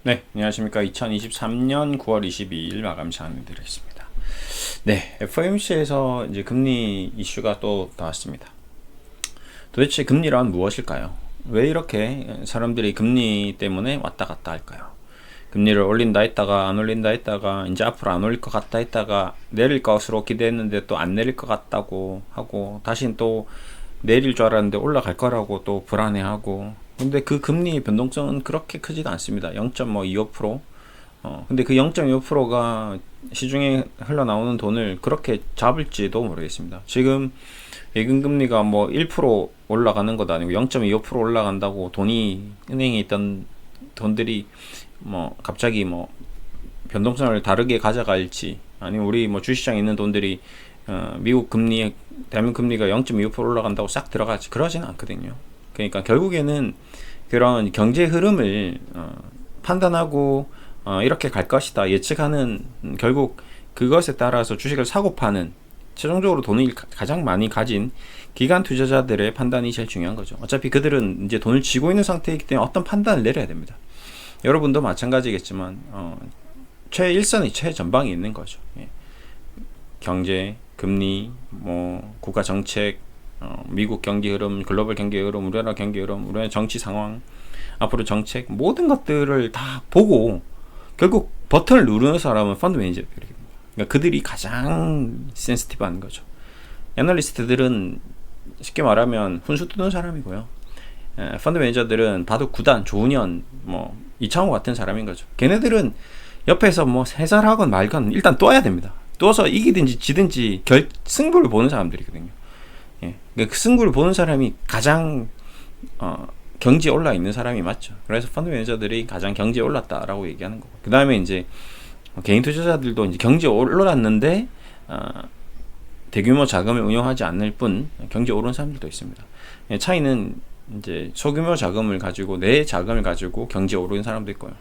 네, 안녕하십니까. 2023년 9월 22일 마감 시간을 드리겠습니다. 네, FOMC에서 이제 금리 이슈가 또 나왔습니다. 도대체 금리란 무엇일까요? 왜 이렇게 사람들이 금리 때문에 왔다 갔다 할까요? 금리를 올린다 했다가 안 올린다 했다가 이제 앞으로 안 올릴 것 같다 했다가 내릴 것으로 기대했는데 또 안 내릴 것 같다고 하고 다시 또 내릴 줄 알았는데 올라갈 거라고 또 불안해하고, 근데 그 금리 변동성은 그렇게 크지도 않습니다. 0.25%. 근데 그 0.25%가 시중에 흘러나오는 돈을 그렇게 잡을지도 모르겠습니다. 지금 예금금리가 뭐 1% 올라가는 것도 아니고 0.25% 올라간다고 돈이 은행에 있던 돈들이 뭐 갑자기 뭐 변동성을 다르게 가져갈지, 아니면 우리 뭐 주식시장에 있는 돈들이 미국 금리, 대한민국 금리가 0.25% 올라간다고 싹 들어가지, 그러지는 않거든요. 그러니까 결국에는 그런 경제 흐름을 판단하고 이렇게 갈 것이다 예측하는, 결국 그것에 따라서 주식을 사고 파는, 최종적으로 돈을 가장 많이 가진 기관 투자자들의 판단이 제일 중요한 거죠. 어차피 그들은 이제 돈을 쥐고 있는 상태이기 때문에 어떤 판단을 내려야 됩니다. 여러분도 마찬가지겠지만 최일선이 최전방에 있는 거죠. 예. 경제, 금리, 뭐 국가 정책, 미국 경기 흐름, 글로벌 경기 흐름, 우리나라 경기 흐름, 우리나라 정치 상황, 앞으로 정책, 모든 것들을 다 보고 결국 버튼을 누르는 사람은 펀드 매니저들입니다. 그러니까 그들이 가장 센시티브한 거죠. 애널리스트들은 쉽게 말하면 훈수 두는 사람이고요. 펀드 매니저들은 바둑 9단, 조은현, 뭐 이창호 같은 사람인 거죠. 걔네들은 옆에서 뭐 해설하건 말건 일단 떠야 됩니다. 떠서 이기든지 지든지 승부를 보는 사람들이거든요. 예. 그러니까 그 승부를 보는 사람이 가장 경지에 올라 있는 사람이 맞죠. 그래서 펀드 매니저들이 가장 경지에 올랐다라고 얘기하는 거고, 그 다음에 이제 개인 투자자들도 이제 경지에 올랐는데 대규모 자금을 운용하지 않을 뿐 경지에 오른 사람들도 있습니다. 예, 차이는 이제 소규모 자금을 가지고, 내 자금을 가지고 경지에 오르는 사람도 있고요.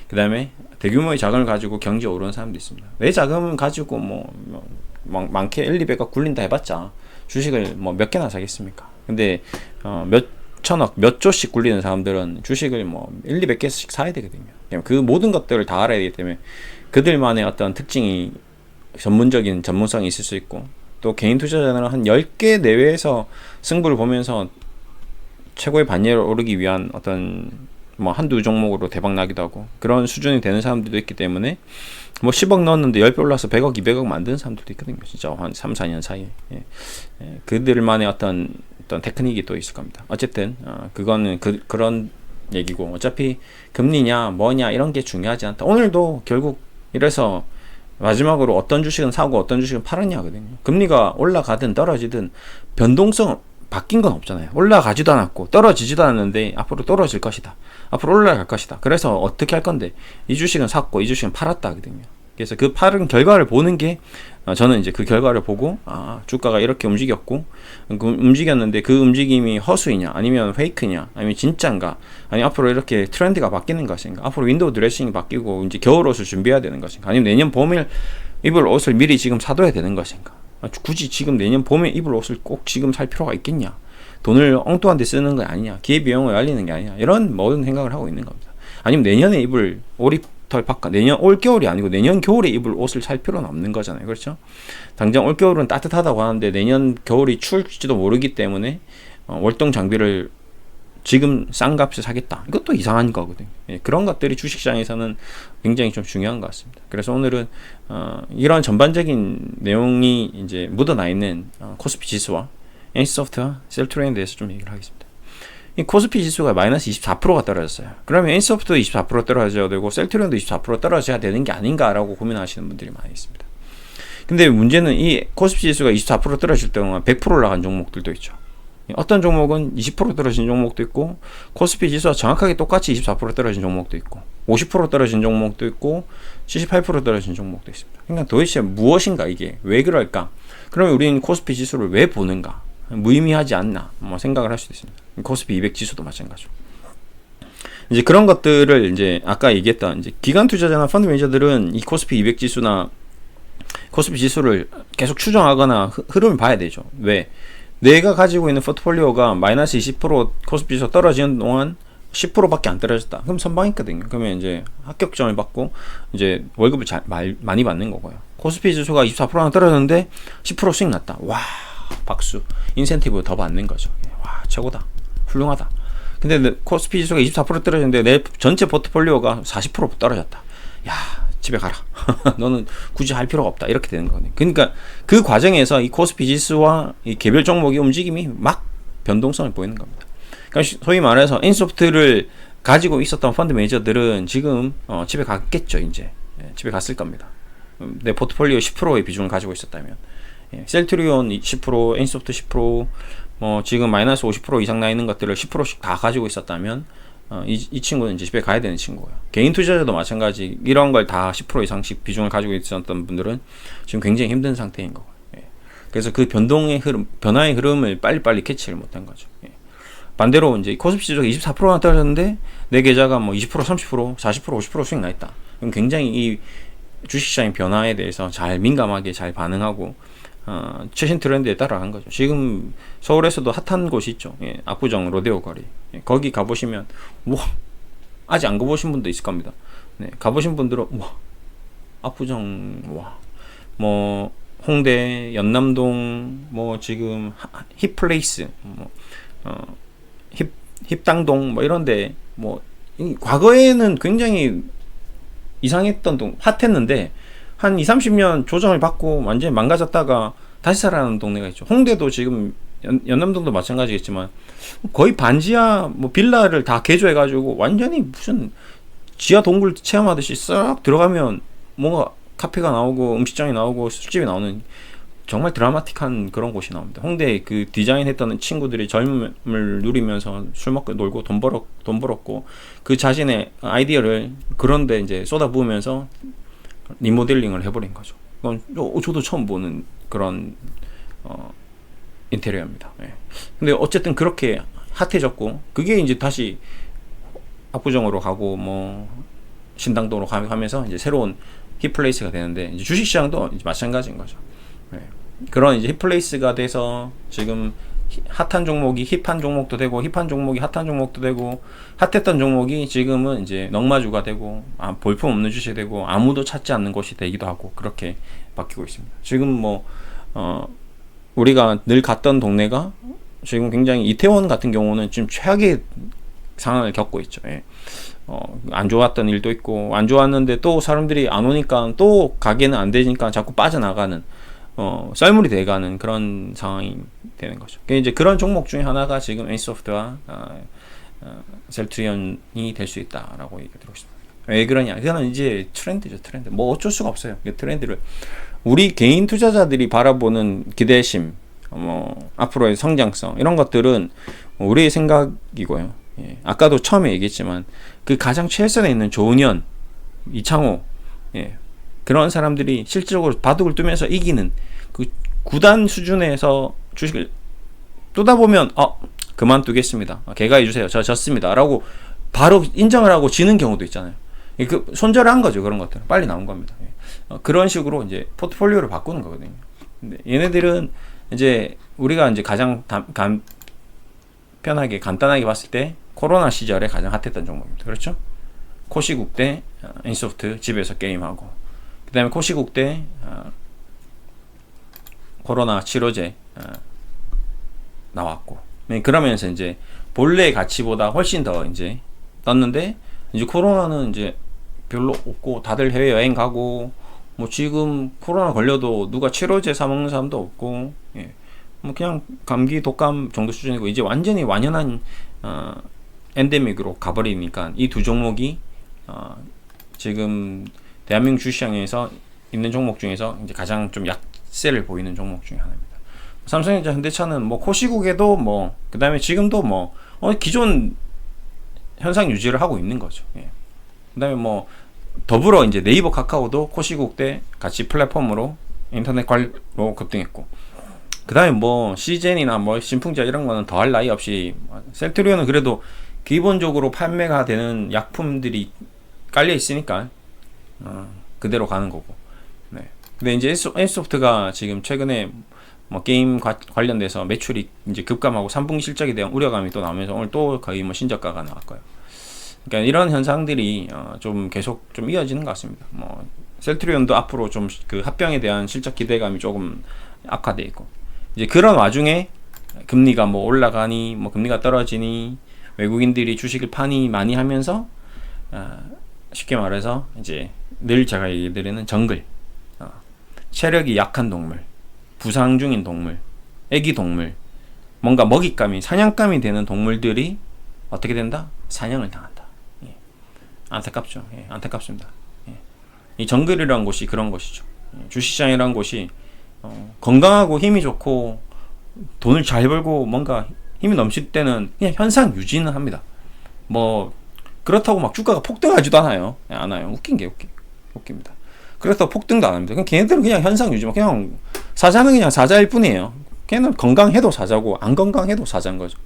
그 다음에 대규모의 자금을 가지고 경지에 오르는 사람도 있습니다. 내 자금을 가지고 많게 1, 200억 굴린다 해봤자 주식을 뭐 몇 개나 사겠습니까? 근데 몇 천억, 몇 조씩 굴리는 사람들은 주식을 뭐 1, 200개씩 사야 되거든요. 그 모든 것들을 다 알아야 되기 때문에 그들만의 어떤 특징이, 전문적인 전문성이 있을 수 있고, 또 개인 투자자는 한 10개 내외에서 승부를 보면서 최고의 반열을 오르기 위한 어떤 뭐 한두 종목으로 대박 나기도 하고, 그런 수준이 되는 사람들도 있기 때문에 뭐 10억 넣었는데 10배 올라서 100억, 200억 만드는 사람들도 있거든요. 진짜 한 3, 4년 사이에. 예. 그들만의 어떤 테크닉이 또 있을 겁니다. 어쨌든 그거는 그런 얘기고, 어차피 금리냐 뭐냐 이런 게 중요하지 않다. 오늘도 결국 이래서 마지막으로 어떤 주식은 사고 어떤 주식은 팔았냐 하거든요. 금리가 올라가든 떨어지든 변동성 바뀐 건 없잖아요. 올라가지도 않았고 떨어지지도 않았는데 앞으로 떨어질 것이다, 앞으로 올라갈 것이다. 그래서 어떻게 할 건데, 이 주식은 샀고 이 주식은 팔았다 하거든요. 그래서 그 팔은 결과를 보는 게, 저는 이제 그 결과를 보고 주가가 이렇게 움직였고, 움직였는데 그 움직임이 허수이냐 아니면 페이크냐 아니면 진짜인가, 아니면 앞으로 이렇게 트렌드가 바뀌는 것인가, 앞으로 윈도우 드레싱이 바뀌고 이제 겨울 옷을 준비해야 되는 것인가, 아니면 내년 봄에 입을 옷을 미리 지금 사둬야 되는 것인가, 굳이 지금 내년 봄에 입을 옷을 꼭 지금 살 필요가 있겠냐, 돈을 엉뚱한 데 쓰는 거 아니냐, 기회비용을 날리는 게 아니냐, 이런 모든 생각을 하고 있는 겁니다. 아니면 내년에 입을 오리털 바꿔, 내년 올겨울이 아니고 내년 겨울에 입을 옷을 살 필요는 없는 거잖아요. 그렇죠? 당장 올겨울은 따뜻하다고 하는데 내년 겨울이 추울지도 모르기 때문에 월동 장비를 지금 싼 값에 사겠다, 이것도 이상한 거거든요. 예, 그런 것들이 주식시장에서는 굉장히 좀 중요한 것 같습니다. 그래서 오늘은 이런 전반적인 내용이 이제 묻어나 있는 코스피 지수와 NC소프트와 셀트리온에 대해서 좀 얘기를 하겠습니다. 이 코스피 지수가 마이너스 24%가 떨어졌어요. 그러면 NC소프트도 24% 떨어져야 되고 셀트리온도 24% 떨어져야 되는 게 아닌가라고 고민하시는 분들이 많이 있습니다. 근데 문제는 이 코스피 지수가 24% 떨어질 동안 100% 올라간 종목들도 있죠. 어떤 종목은 20% 떨어진 종목도 있고, 코스피 지수와 정확하게 똑같이 24% 떨어진 종목도 있고, 50% 떨어진 종목도 있고, 78% 떨어진 종목도 있습니다. 그러니까 도대체 무엇인가, 이게 왜 그럴까? 그러면 우리는 코스피 지수를 왜 보는가? 무의미하지 않나 뭐 생각을 할 수도 있습니다. 코스피 200 지수도 마찬가지로. 이제 그런 것들을 이제 아까 얘기했던 이제 기관 투자자나 펀드 매니저들은 이 코스피 200 지수나 코스피 지수를 계속 추정하거나 흐름을 봐야 되죠. 왜? 내가 가지고 있는 포트폴리오가 마이너스 20% 코스피 지수 떨어지는 동안 10%밖에 안 떨어졌다. 그럼 선방했거든요. 그러면 이제 합격점을 받고 이제 월급을 많이 받는 거고요. 코스피 지수가 24%나 떨어졌는데 10% 수익 났다. 와, 박수. 인센티브 더 받는 거죠. 와, 최고다. 훌륭하다. 근데 코스피 지수가 24% 떨어졌는데 내 전체 포트폴리오가 40% 떨어졌다. 야, 집에 가라. 너는 굳이 할 필요가 없다. 이렇게 되는 거거든요. 그러니까 그 과정에서 이 코스피 지수와 이 개별 종목의 움직임이 막 변동성을 보이는 겁니다. 그러니까 소위 말해서 인소프트를 가지고 있었던 펀드 매니저들은 지금 집에 갔겠죠. 이제 집에 갔을 겁니다. 내 포트폴리오 10%의 비중을 가지고 있었다면, 셀트리온 10%, 인소프트 10%, 지금 마이너스 50% 이상 나 있는 것들을 10%씩 다 가지고 있었다면 이 친구는 이제 집에 가야 되는 친구예요. 개인 투자자도 마찬가지. 이런 걸 다 10% 이상씩 비중을 가지고 있었던 분들은 지금 굉장히 힘든 상태인 거고요. 그래서 그 변화의 흐름을 빨리빨리 캐치를 못한 거죠. 반대로 이제 코스피 지수가 24%나 떨어졌는데 내 계좌가 뭐 20%, 30%, 40%, 50% 수익 나 있다. 그럼 굉장히 이 주식시장의 변화에 대해서 잘 민감하게 잘 반응하고 최신 트렌드에 따라간 거죠. 지금 서울에서도 핫한 곳이 있죠. 압구정 로데오 거리. 거기 가보시면 아직 안 가보신 분도 있을 겁니다. 가보신 분들은 압구정 홍대, 연남동, 지금 힙플레이스, 힙당동 이런데 과거에는 굉장히 이상했던 핫했는데 한 20-30년 조정을 받고 완전히 망가졌다가 다시 살아나는 동네가 있죠. 홍대도 지금 연남동도 마찬가지겠지만 거의 반지하 빌라를 다 개조해가지고 완전히 무슨 지하 동굴 체험하듯이 싹 들어가면 뭔가 카페가 나오고 음식점이 나오고 술집이 나오는 정말 드라마틱한 그런 곳이 나옵니다. 홍대에 그 디자인했던 친구들이 젊음을 누리면서 술 먹고 놀고 돈 벌었고 그 자신의 아이디어를 그런데 이제 쏟아부으면서 리모델링을 해버린 거죠. 저도 처음 보는 그런 인테리어입니다. 근데 어쨌든 그렇게 핫해졌고 그게 이제 다시 압구정으로 가고 신당동으로 가면서 이제 새로운 힙플레이스가 되는데 이제 주식시장도 이제 마찬가지인 거죠. 그런 이제 힙플레이스가 돼서 지금 핫한 종목이 힙한 종목도 되고 힙한 종목이 핫한 종목도 되고 핫했던 종목이 지금은 이제 넉마주가 되고 볼품 없는 주식이 되고 아무도 찾지 않는 곳이 되기도 하고 그렇게 바뀌고 있습니다. 지금 우리가 늘 갔던 동네가 지금 굉장히 이태원 같은 경우는 지금 최악의 상황을 겪고 있죠. 안 좋았던 일도 있고 안 좋았는데 또 사람들이 안 오니까 또 가게는 안 되니까 자꾸 빠져나가는 썰물이 돼가는 그런 상황이 되는 거죠. 이제 그런 종목 중에 하나가 지금 엔소프트와 셀트리온이 될 수 있다라고 얘기 드리고 싶습니다. 왜 그러냐? 그거는 이제 트렌드죠, 트렌드. 어쩔 수가 없어요. 트렌드를 우리 개인 투자자들이 바라보는 기대심, 앞으로의 성장성 이런 것들은 우리의 생각이고요. 아까도 처음에 얘기했지만 그 가장 최선에 있는 조은현, 이창호, 그런 사람들이 실질적으로 바둑을 두면서 이기는 그 구단 수준에서 주식을 두다 보면 그만두겠습니다. 개가해주세요. 저 졌습니다. 라고 바로 인정을 하고 지는 경우도 있잖아요. 손절을 한 거죠. 그런 것들은 빨리 나온 겁니다. 그런 식으로 이제 포트폴리오를 바꾸는 거거든요. 근데 얘네들은 이제 우리가 이제 가장 편하게 간단하게 봤을 때 코로나 시절에 가장 핫했던 종목입니다. 그렇죠? 코시국 때 인소프트 집에서 게임하고 그 다음에 코시국 때 코로나 치료제 나왔고 그러면서 이제 본래의 가치보다 훨씬 더 이제 떴는데 이제 코로나는 이제 별로 없고 다들 해외여행 가고 지금 코로나 걸려도 누가 치료제 사 먹는 사람도 없고 그냥 감기 독감 정도 수준이고 이제 완전히 완연한 엔데믹으로 가버리니까 이 두 종목이 지금 대한민국 주식시장에서 있는 종목 중에서 이제 가장 좀 약세를 보이는 종목 중에 하나입니다. 삼성전자, 현대차는 코시국에도 그 다음에 지금도 기존 현상 유지를 하고 있는 거죠. 그 다음에 더불어 이제 네이버 카카오도 코시국 때 같이 플랫폼으로 인터넷 관리로 급등했고 그 다음에 시젠이나 신풍자 이런 거는 더할 나위 없이 셀트리온은 그래도 기본적으로 판매가 되는 약품들이 깔려 있으니까 그대로 가는 거고. 근데 이제 엔소프트가 지금 최근에 게임 관련돼서 매출이 이제 급감하고 3분기 실적에 대한 우려감이 또 나오면서 오늘 또 거의 신저가가 나왔고요. 그러니까 이런 현상들이 좀 계속 좀 이어지는 것 같습니다. 뭐 셀트리온도 앞으로 좀 그 합병에 대한 실적 기대감이 조금 악화돼 있고, 이제 그런 와중에 금리가 뭐 올라가니 뭐 금리가 떨어지니 외국인들이 주식을 파니 많이 하면서 쉽게 말해서 이제 늘 제가 얘기드리는 정글, 체력이 약한 동물, 부상 중인 동물, 애기 동물, 뭔가 먹잇감이 사냥감이 되는 동물들이 어떻게 된다? 사냥을 당한다. 예. 안타깝죠. 예, 안타깝습니다. 예. 이 정글이라는 곳이 그런 곳이죠. 예. 주식시장이라는 곳이 건강하고 힘이 좋고 돈을 잘 벌고 뭔가 힘이 넘칠 때는 그냥 현상 유지는 합니다. 뭐 그렇다고 막 주가가 폭등하지도 않아요. 예, 않아요. 웃깁니다. 그래서 폭등도 안 합니다. 걔네들은 그냥 현상 유지만, 그냥 사자는 그냥 사자일 뿐이에요. 걔는 건강해도 사자고 안 건강해도 사자인 거죠.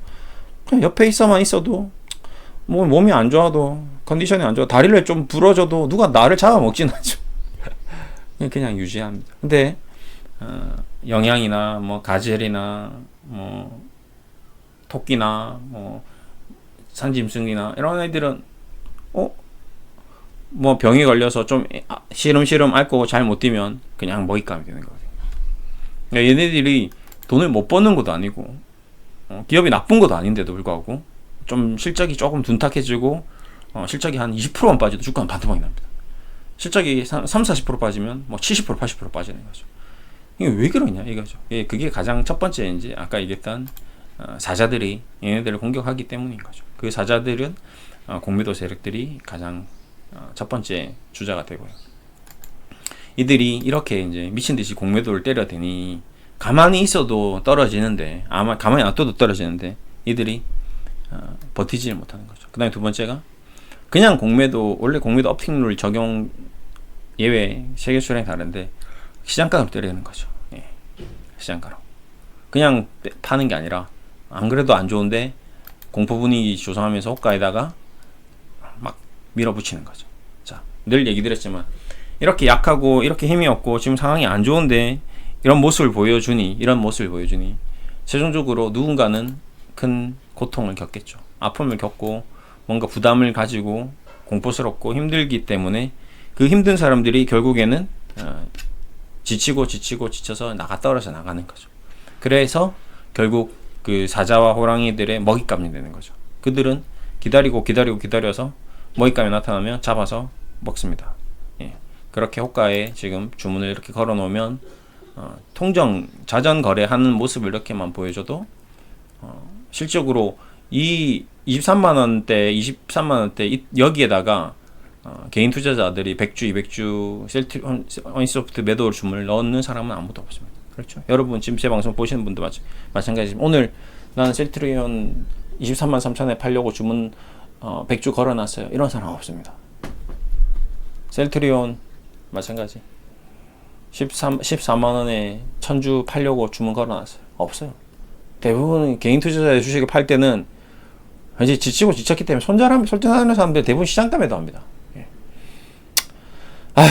그냥 옆에 있어도 뭐 몸이 안 좋아도 컨디션이 안 좋아 다리를 좀 부러져도 누가 나를 잡아먹진 않죠. 그냥 유지합니다. 근데 영양이나 뭐 가젤이나 뭐 토끼나 뭐 산짐승이나 이런 애들은 뭐 병이 걸려서 좀 시름시름 앓고 잘 못 뛰면 그냥 먹잇감이 되는 거거든요. 그러니까 얘네들이 돈을 못 버는 것도 아니고 기업이 나쁜 것도 아닌데도 불구하고 좀 실적이 조금 둔탁해지고 실적이 한 20%만 빠져도 주가는 반토막이 납니다. 실적이 30-40% 빠지면 뭐 70% 80% 빠지는 거죠. 이게 왜 그러냐 이거죠. 예, 그게 가장 첫 번째 이제 아까 얘기했던 사자들이 얘네들을 공격하기 때문인 거죠. 그 사자들은 공매도 세력들이 가장 첫 번째 주자가 되고요. 이들이 이렇게 이제 미친 듯이 공매도를 때려대니 가만히 있어도 떨어지는데, 아마 가만히 놔둬도 떨어지는데 이들이 버티지 못하는 거죠. 그 다음에 두 번째가 그냥 공매도, 원래 공매도 업팅룰 적용 예외 세계 수량이 다른데 시장가로 때리는 거죠. 예, 시장가로 그냥 파는 게 아니라 안 그래도 안 좋은데 공포 분위기 조성하면서 호가에다가 막 밀어붙이는 거죠. 자, 늘 얘기 드렸지만 이렇게 약하고 이렇게 힘이 없고 지금 상황이 안 좋은데 이런 모습을 보여주니 최종적으로 누군가는 큰 고통을 겪겠죠. 아픔을 겪고 뭔가 부담을 가지고 공포스럽고 힘들기 때문에 그 힘든 사람들이 결국에는 지쳐서 떨어져 나가는 거죠. 그래서 결국 그 사자와 호랑이들의 먹잇감이 되는 거죠. 그들은 기다려서 먹잇감이 나타나면 잡아서 먹습니다. 예. 그렇게 호가에 지금 주문을 이렇게 걸어 놓으면 통정 자전 거래하는 모습을 이렇게만 보여줘도 실적으로 이 23만 원대 여기에다가 개인 투자자들이 100주, 200주 허니소프트 매도 주문을 넣는 사람은 아무도 없습니다. 그렇죠? 여러분 지금 제 방송 보시는 분도 마찬가지지만 오늘 나는 셀트리온 23만 3천에 팔려고 주문 100주 걸어놨어요. 이런 사람 없습니다. 셀트리온 마찬가지 14만 원에 1000주 팔려고 주문 걸어놨어요. 없어요. 대부분 개인 투자자의 주식을 팔 때는 이제 지치고 지쳤기 때문에 손절하는 사람들 대부분 시장가 매도합니다. 예.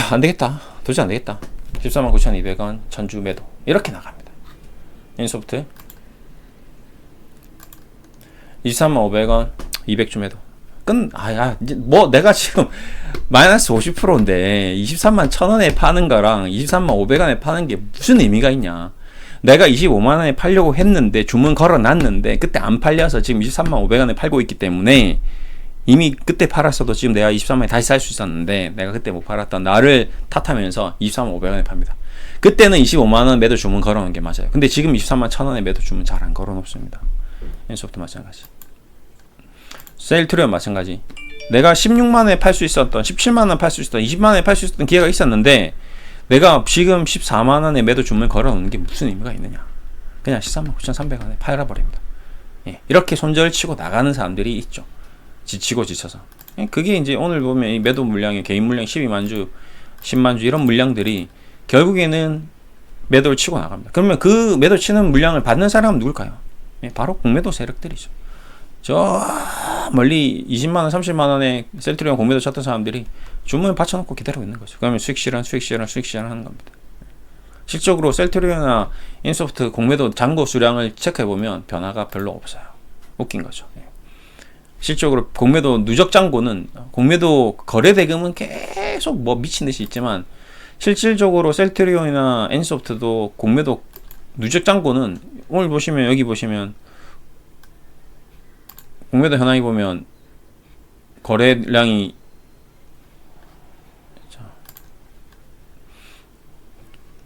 안 되겠다. 도저히 안 되겠다. 14만 9,200원 1000주 매도 이렇게 나갑니다. 인소프트 23만 500원 200주 매도 이제 뭐 내가 지금 마이너스 50%인데 23만 1000원에 파는 거랑 23만 500원에 파는 게 무슨 의미가 있냐. 내가 25만 원에 팔려고 했는데 주문 걸어놨는데 그때 안 팔려서 지금 23만 500원에 팔고 있기 때문에 이미 그때 팔았어도 지금 내가 23만에 다시 살 수 있었는데 내가 그때 못 팔았던 나를 탓하면서 23만 500원에 팝니다. 그때는 25만원 매도 주문 걸어놓은 게 맞아요. 근데 지금 23만 1000원에 매도 주문 잘 안 걸어놓습니다. 엔소프트 마찬가지. 셀트리온 마찬가지. 내가 16만원에 팔 수 있었던 17만원 팔 수 있었던 20만원에 팔 수 있었던 기회가 있었는데 내가 지금 14만원에 매도 주문 걸어놓는 게 무슨 의미가 있느냐. 그냥 13만 9,300원에 팔아버립니다. 예, 이렇게 손절치고 나가는 사람들이 있죠. 지치고 지쳐서. 그게 이제 오늘 보면 이 매도 물량이 개인 물량 12만주 10만주 이런 물량들이 결국에는 매도를 치고 나갑니다. 그러면 그 매도 치는 물량을 받는 사람은 누굴까요? 예, 바로 공매도 세력들이죠. 저 멀리 20만원 30만원에 셀트리온 공매도 쳤던 사람들이 주문을 받쳐놓고 기다리고 있는 거죠. 그러면 수익 실현 하는 겁니다. 실적으로 셀트리온이나 인소프트 공매도 잔고 수량을 체크해보면 변화가 별로 없어요. 웃긴 거죠. 예. 실적으로 공매도 누적 잔고는 공매도 거래 대금은 계속 뭐 미친 듯이 있지만 실질적으로 셀트리온이나 N소프트도 공매도 누적 잔고는 오늘 보시면 여기 보시면 공매도 현황이 보면 거래량이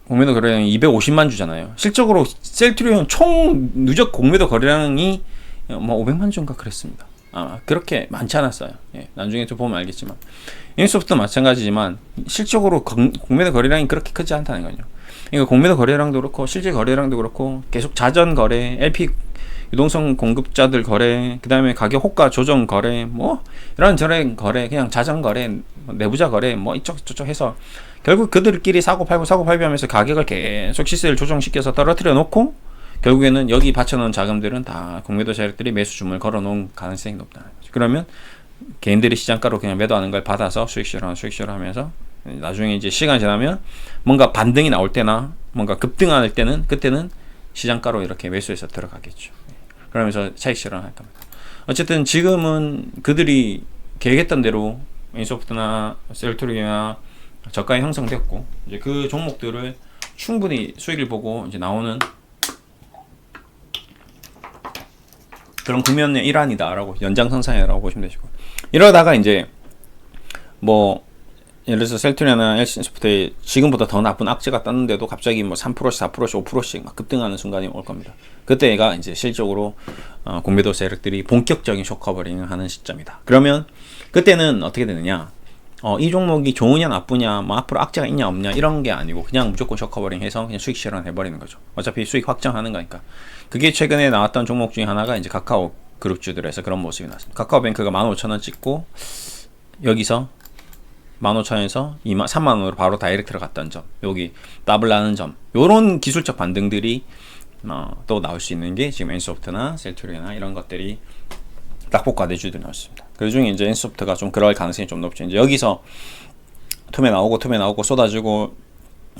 공매도 거래량이 250만 주잖아요. 실적으로 셀트리온 총 누적 공매도 거래량이 뭐 500만 주인가 그랬습니다. 그렇게 많지 않았어요. 예, 나중에 좀 보면 알겠지만 N소프트도 마찬가지지만 실적으로 공매도 거래량이 그렇게 크지 않다는 거죠. 그러니까 공매도 거래량도 그렇고 실제 거래량도 그렇고 계속 자전 거래, LP 유동성 공급자들 거래, 그 다음에 가격 호가 조정 거래, 뭐 이런저런 거래, 그냥 자전 거래, 내부자 거래, 뭐 이쪽 저쪽 해서 결국 그들끼리 사고 팔고 하면서 가격을 계속 시세를 조정시켜서 떨어뜨려 놓고 결국에는 여기 받쳐놓은 자금들은 다 공매도 세력들이 매수 주문을 걸어놓은 가능성이 높다는 거죠. 그러면 개인들이 시장가로 그냥 매도하는 걸 받아서 수익실을 하면서 나중에 이제 시간이 지나면 뭔가 반등이 나올 때나 뭔가 급등할 때는 그때는 시장가로 이렇게 매수해서 들어가겠죠. 그러면서 차익 실현할 겁니다. 어쨌든 지금은 그들이 계획했던 대로 N소프트나 셀트리온이나 저가에 형성됐고 이제 그 종목들을 충분히 수익을 보고 이제 나오는 그런 국면의 일환이다라고 연장선상이라고 보시면 되시고 이러다가 이제 뭐 예를 들어서 셀트리온이나 N소프트에 지금보다 더 나쁜 악재가 떴는데도 갑자기 뭐 3%씩 4%씩 5%씩 막 급등하는 순간이 올 겁니다. 그때가 이제 실적으로 공매도 세력들이 본격적인 쇼커버링을 하는 시점이다. 그러면 그때는 어떻게 되느냐? 이 종목이 좋으냐 나쁘냐, 뭐 앞으로 악재가 있냐 없냐 이런 게 아니고 그냥 무조건 쇼커버링 해서 그냥 수익 실현해 버리는 거죠. 어차피 수익 확정하는 거니까. 그게 최근에 나왔던 종목 중에 하나가 이제 카카오 그룹주들에서 그런 모습이 나왔습니다. 카카오뱅크가 15,000원 찍고 여기서 15,000원에서 3만원으로 바로 다이렉트로 갔던 점, 여기 더블 나는 점, 요런 기술적 반등들이 또 나올 수 있는 게 지금 N소프트나 셀트리온이나 이런 것들이 낙폭과대주들이 나왔습니다. 그 중에 이제 N소프트가 좀 그럴 가능성이 좀 높죠. 이제 여기서 tum에 나오고 쏟아지고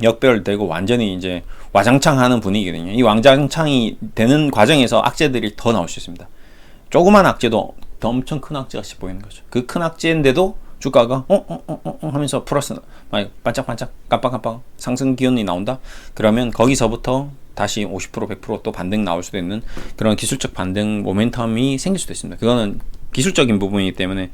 역별되고 완전히 이제 와장창 하는 분위기거든요. 이 와장창이 되는 과정에서 악재들이 더 나올 수 있습니다. 조그만 악재도 더 엄청 큰 악재같이 보이는 거죠. 그 큰 악재인데도 주가가 하면서 플러스 반짝반짝 깜빡깜빡 상승 기운이 나온다. 그러면 거기서부터 다시 50% 100% 또 반등 나올 수도 있는 그런 기술적 반등 모멘텀이 생길 수도 있습니다. 그거는 기술적인 부분이기 때문에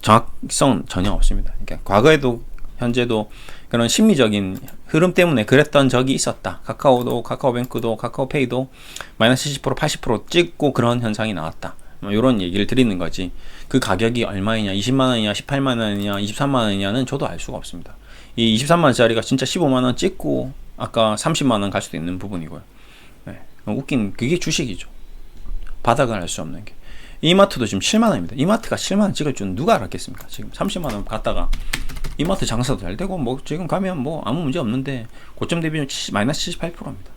정확성 전혀 없습니다. 그러니까 과거에도 현재도 그런 심리적인 흐름 때문에 그랬던 적이 있었다. 카카오도 카카오뱅크도 카카오페이도 마이너스 70% 80% 찍고 그런 현상이 나왔다. 이런 얘기를 드리는 거지. 그 가격이 얼마이냐, 20만원이냐, 18만원이냐, 23만원이냐는 저도 알 수가 없습니다. 이 23만원짜리가 진짜 15만원 찍고 아까 30만원 갈 수도 있는 부분이고요. 네. 웃긴 그게 주식이죠. 바닥을 알 수 없는 게. 이마트도 지금 7만원입니다. 이마트가 7만원 찍을 줄은 누가 알았겠습니까? 지금 30만원 갔다가 이마트 장사도 잘 되고 뭐 지금 가면 뭐 아무 문제 없는데 고점 대비는 마이너스 78%입니다.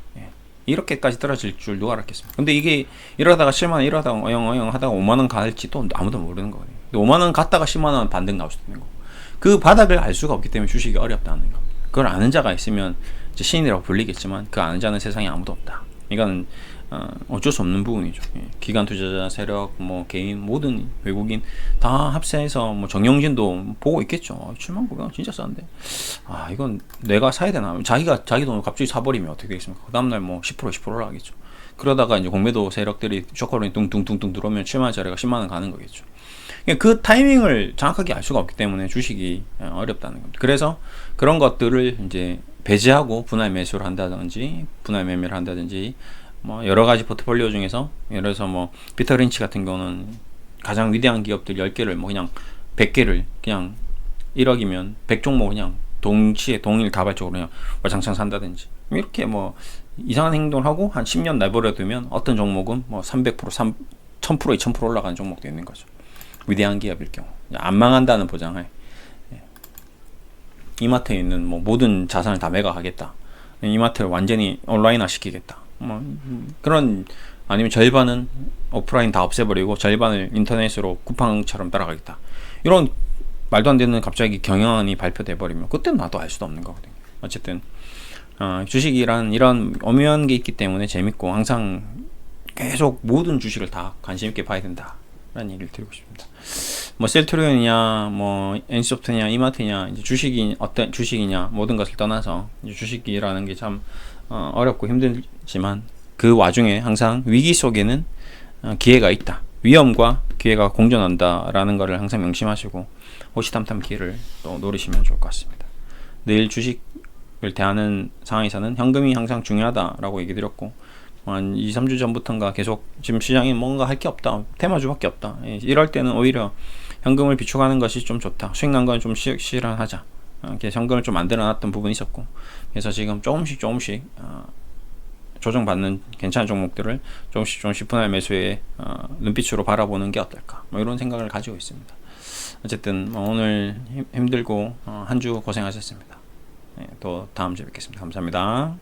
이렇게까지 떨어질 줄 누가 알았겠습니까? 근데 이게 이러다가 7만원, 이러다가 어영 하다가 5만원 갈지 또 아무도 모르는 거거든요. 5만원 갔다가 10만원 반등 나올 수도 있는 거고. 그 바닥을 알 수가 없기 때문에 주식이 어렵다는 겁니다. 그걸 아는 자가 있으면 이제 신이라고 불리겠지만 그 아는 자는 세상에 아무도 없다. 이건 어쩔 수 없는 부분이죠. 기관 투자자 세력, 뭐 개인, 모든 외국인 다 합세해서 뭐 정영진도 보고 있겠죠. 79,000원 진짜 싼데. 이건 내가 사야 되나? 자기 돈을 갑자기 사버리면 어떻게 되겠습니까? 그 다음날 뭐 10% 올라가겠죠. 그러다가 이제 공매도 세력들이 쇼커링 뚱뚱뚱뚱 들어오면 7만원짜리가 10만원 가는 거겠죠. 그 타이밍을 정확하게 알 수가 없기 때문에 주식이 어렵다는 겁니다. 그래서 그런 것들을 이제 배제하고 분할 매수를 한다든지 분할 매매를 한다든지 뭐 여러 가지 포트폴리오 중에서 예를 들어서 뭐 피터 린치 같은 경우는 가장 위대한 기업들 10개를 뭐 그냥 100개를 그냥 1억이면 100종목 그냥 동시에 동일 다발적으로 그냥 와장창 산다든지 이렇게 뭐 이상한 행동을 하고 한 10년 내버려 두면 어떤 종목은 뭐 300% 1000% 2000% 올라가는 종목도 있는 거죠. 위대한 기업일 경우 안 망한다는 보장에 이마트에 있는 뭐 모든 자산을 다 매각하겠다. 이마트를 완전히 온라인화 시키겠다. 뭐 그런 아니면 절반은 오프라인 다 없애버리고 절반을 인터넷으로 쿠팡처럼 따라가겠다. 이런 말도 안 되는 갑자기 경영안이 발표돼 버리면 그때는 나도 알 수도 없는 거거든요. 어쨌든 주식이란 이런 오묘한 게 있기 때문에 재밌고 항상 계속 모든 주식을 다 관심 있게 봐야 된다. 라는 얘기를 드리고 싶습니다. 뭐 셀트리온이냐 뭐 NC소프트냐 이마트냐 이제 주식이 어떤 주식이냐 모든 것을 떠나서 이제 주식이라는 게 참 어렵고 힘들지만 그 와중에 항상 위기 속에는 기회가 있다. 위험과 기회가 공존한다라는 것을 항상 명심하시고 호시탐탐 기회를 또 노리시면 좋을 것 같습니다. 내일 주식을 대하는 상황에서는 현금이 항상 중요하다라고 얘기 드렸고 한 2, 3주 전부터인가 계속 지금 시장에 뭔가 할 게 없다. 테마주밖에 없다. 이럴 때는 오히려 현금을 비축하는 것이 좀 좋다. 수익 난 건 좀 실현하자. 이렇게 현금을 좀 만들어놨던 부분이 있었고 그래서 지금 조금씩 조정받는 괜찮은 종목들을 조금씩 분할 매수에 눈빛으로 바라보는 게 어떨까 뭐 이런 생각을 가지고 있습니다. 어쨌든 뭐 오늘 힘들고 한 주 고생하셨습니다. 또 다음 주에 뵙겠습니다. 감사합니다.